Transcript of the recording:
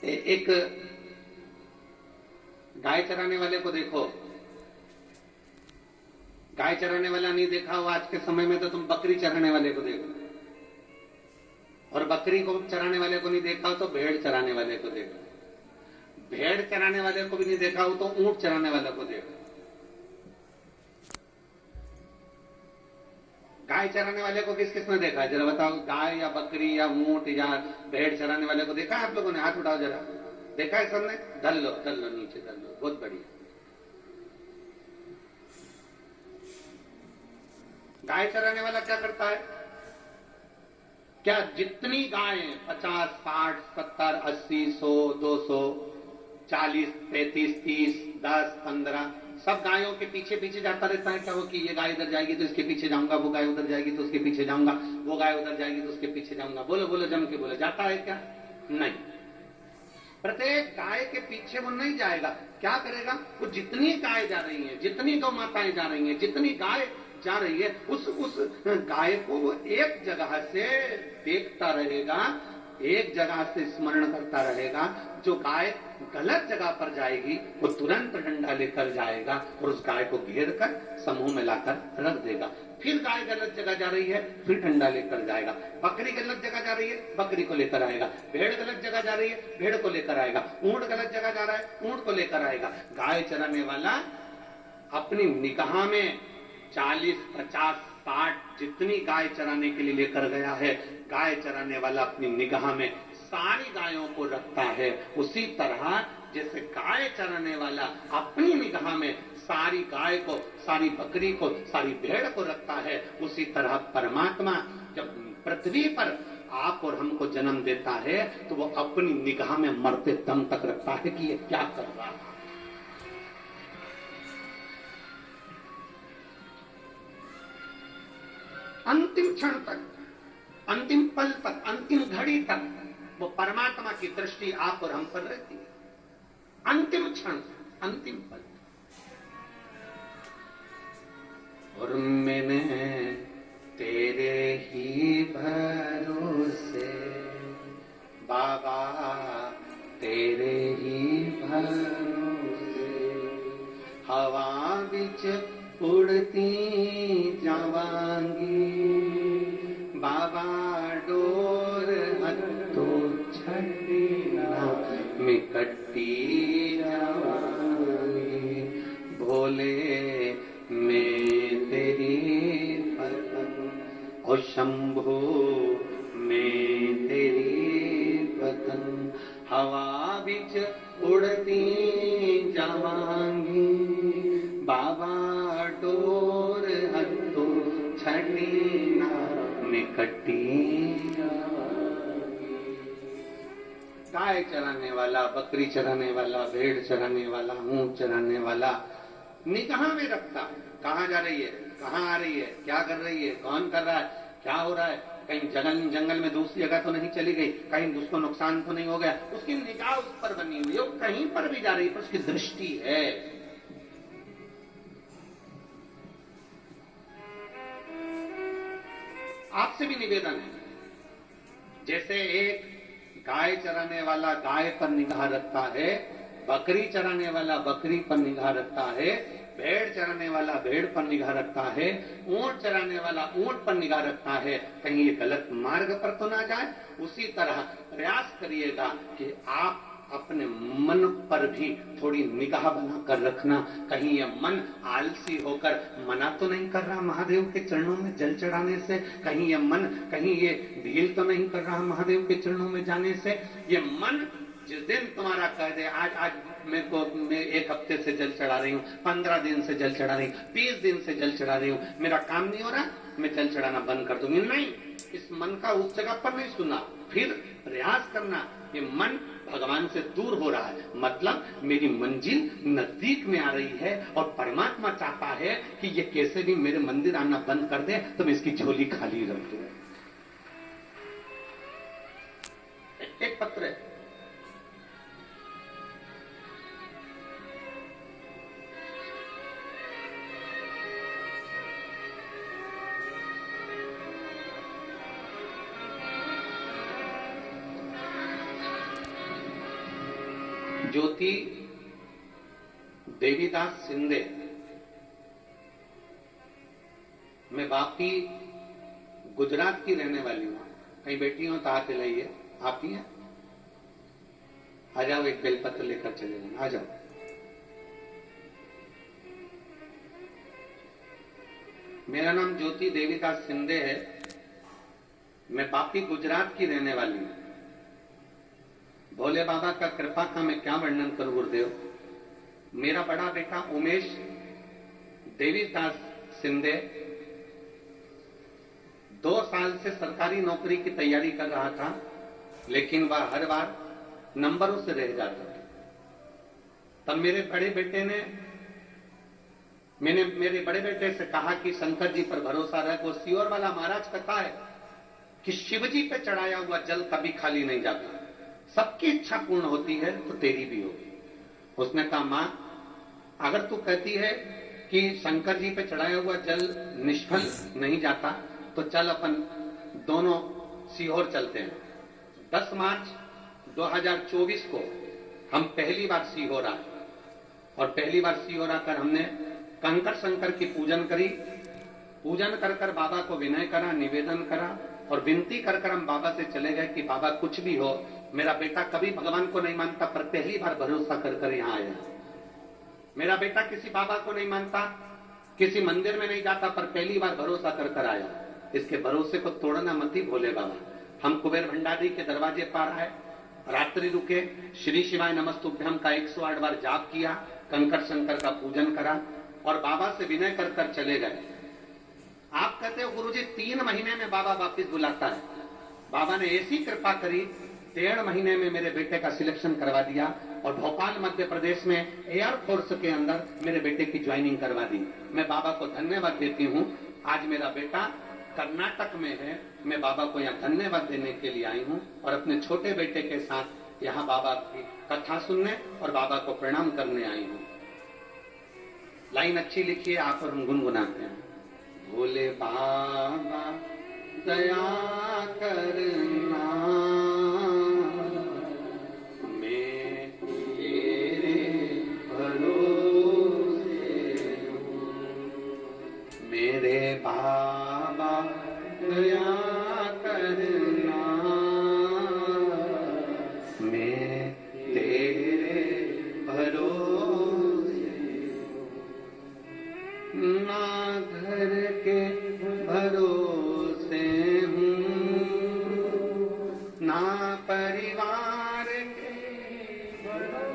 एक गाय चराने वाले को देखो, गाय चराने वाला नहीं देखा हो आज के समय में तो तुम बकरी चराने वाले को देखो, और बकरी को चराने वाले को नहीं देखा हो तो भेड़ चराने वाले को देखो, भेड़ चराने वाले को भी नहीं देखा हो तो ऊंट चराने वाले को देखो। गाय चराने वाले को किस किस ने देखा है जरा बताओ? गाय या बकरी या ऊंट या भेड़ चराने वाले को देखा है आप लोगों ने? हाथ उठाओ जरा। देखा है सबने? धर लो नीचे धर लो, बहुत बढ़िया। गाय चराने वाला क्या करता है? क्या जितनी गाय 50, 60, 70, 80, 100, 200, 40, 35, 30, 10, 15 सब गायों के पीछे पीछे जाता रहता है? क्या वो कि ये गाय इधर जाएगी तो इसके पीछे जाऊंगा, वो गाय उधर जाएगी तो उसके पीछे जाऊंगा, वो गाय उधर जाएगी तो उसके पीछे जाऊंगा? बोलो बोलो जम के बोलो, जाता है क्या? नहीं। प्रत्येक गाय के पीछे वो नहीं जाएगा। क्या करेगा? वो जितनी गाय जा रही है, जितनी गौ माताएं जा रही है, जितनी गाय जा रही है, उस गाय को वो एक जगह से देखता रहेगा, एक जगह से स्मरण करता रहेगा। जो गाय गलत जगह पर जाएगी वो तुरंत डंडा लेकर जाएगा और उस गाय को घेर कर समूह में लाकर रख देगा। फिर गाय गलत जगह जा रही है, फिर डंडा लेकर जाएगा। बकरी गलत जगह जा रही है, बकरी को लेकर आएगा। भेड़ गलत जगह जा रही है, भेड़ को लेकर आएगा। ऊंट गलत जगह जा रहा है, ऊंट को लेकर आएगा। गाय चराने वाला अपनी निगाह में 40, 50, 60 जितनी गाय चराने के लिए लेकर गया है, गाय चराने वाला अपनी निगाह में सारी गायों को रखता है। उसी तरह जैसे गाय चराने वाला अपनी निगाह में सारी गाय को, सारी बकरी को, सारी भेड़ को रखता है, उसी तरह परमात्मा जब पृथ्वी पर आप और हमको जन्म देता है तो वो अपनी निगाह में मरते दम तक रखता है कि ये क्या कर रहा है। अंतिम क्षण तक, अंतिम पल तक, अंतिम घड़ी तक वो परमात्मा की दृष्टि आप और हम पर रहती है। अंतिम क्षण, अंतिम पल। और मैंने तेरे ही भरोसे बाबा, तेरे ही भरोसे हवा बिच उड़ती जावांगी बाबा, डोर हथो छड़ना मिकट्टी जावांगी। भोले मैं तेरी पतन और शंभो मैं तेरी पतन, हवा बिच उड़ती जावांगी बाबा, डोर हथो छड़ना मिकट्टी। गाय चराने वाला, बकरी चराने वाला, भेड़ चराने वाला, ऊंट चराने वाला निगाह में रखता है कहां जा रही है, कहां आ रही है, क्या कर रही है, कौन कर रहा है, क्या हो रहा है, कहीं जंगल में दूसरी जगह तो नहीं चली गई, कहीं उसको नुकसान तो नहीं हो गया। उसकी निगाह उस पर बनी हुई है, कहीं पर भी जा रही है पर उसकी दृष्टि है। आपसे भी निवेदन है, जैसे एक गाय चराने वाला गाय पर निगाह रखता है, बकरी चराने वाला बकरी पर निगाह रखता है, भेड़ चराने वाला भेड़ पर निगाह रखता है, ऊंट चराने वाला ऊंट पर निगाह रखता है, कहीं ये गलत मार्ग पर तो ना जाए। उसी तरह प्रयास करिएगा कि आप अपने मन पर भी थोड़ी निगाह बनाकर रखना, कहीं ये मन आलसी होकर मना तो नहीं कर रहा महादेव के चरणों में जल चढ़ाने से, कहीं ये मन कहीं ये ढील तो नहीं कर रहा महादेव के चरणों में जाने से। ये मन जिस दिन तुम्हारा कह दे आज मैं 1 हफ्ते से जल चढ़ा रही हूँ, 15 दिन से जल चढ़ा रही हूँ, 20 दिन से जल चढ़ा रही हूँ, मेरा काम नहीं हो रहा, मैं जल चढ़ाना बंद कर दूंगी, नहीं, इस मन का उस जगह पर नहीं सुना। फिर प्रयास करना, ये मन भगवान से दूर हो रहा है, मतलब मेरी मंजिल नजदीक में आ रही है और परमात्मा चाहता है कि ये कैसे भी मेरे मंदिर आना बंद कर दे तो मैं इसकी झोली खाली रख दूं। एक पत्र है, ज्योति देवीदास सिंधे, मैं वापी गुजरात की रहने वाली हूं। कहीं बैठी हो तो हाथ हिलाइए। आप ही हैं? आ जाओ, एक बेलपत्र लेकर चले जाओ। आ जाओ। मेरा नाम ज्योति देवीदास सिंधे है। मैं वापी गुजरात की रहने वाली हूं। भोले बाबा का कृपा का मैं क्या वर्णन करूं गुरुदेव। मेरा बड़ा बेटा उमेश देवीदास सिंधे 2 साल से सरकारी नौकरी की तैयारी कर रहा था, लेकिन वह हर बार नंबरों से रह जाता था। तब मेरे बड़े बेटे ने मैंने मेरे बड़े बेटे से कहा कि शंकर जी पर भरोसा रख। वो सियोर वाला महाराज कहता है कि शिव जी पे चढ़ाया हुआ जल कभी खाली नहीं जाता। सबकी इच्छा पूर्ण होती है तो तेरी भी होगी। उसने कहा, मां, अगर तू कहती है कि शंकर जी पे चढ़ाया हुआ जल निष्फल नहीं जाता तो चल अपन दोनों सीहोर चलते हैं। 10 मार्च 2024 को हम पहली बार सीहोर आए और पहली बार सीहोर आकर हमने कंकर शंकर की पूजन करी। पूजन कर कर बाबा को विनय करा, निवेदन करा और विनती कर कर हम बाबा से चले गए कि बाबा कुछ भी हो, मेरा बेटा कभी भगवान को नहीं मानता पर पहली बार भरोसा कर कर यहां आया। मेरा बेटा किसी बाबा को नहीं मानता, किसी मंदिर में नहीं जाता पर पहली बार भरोसा कर कर आया। इसके भरोसे को तोड़ना मत ही भोले बाबा। हम कुबेर भंडारी के दरवाजे पर आए, रात्रि रुके, श्री शिवाय नमस्तुभ्यम का 108 बार जाप किया, कंकर शंकर का पूजन करा और बाबा से विनय कर कर चले गए। आप कहते हो गुरुजी 3 महीने में बाबा वापिस बुलाता है। बाबा ने ऐसी कृपा करी, 1.5 महीने में मेरे बेटे का सिलेक्शन करवा दिया और भोपाल मध्य प्रदेश में एयरफोर्स के अंदर मेरे बेटे की ज्वाइनिंग करवा दी। मैं बाबा को धन्यवाद देती हूं। आज मेरा बेटा कर्नाटक में है। मैं बाबा को यहाँ धन्यवाद देने के लिए आई हूं और अपने छोटे बेटे के साथ यहाँ बाबा की कथा सुनने और बाबा को प्रणाम करने आई हूं। लाइन अच्छी लिखी है, आप और हम गुनगुनाते हैं। भोले बाबा दया करना, मैं तेरे भरोसे हूँ। मेरे बाबा दया करना, मैं तेरे भरोसे ना घर के भरोसे हूँ, ना परिवार के भरोसे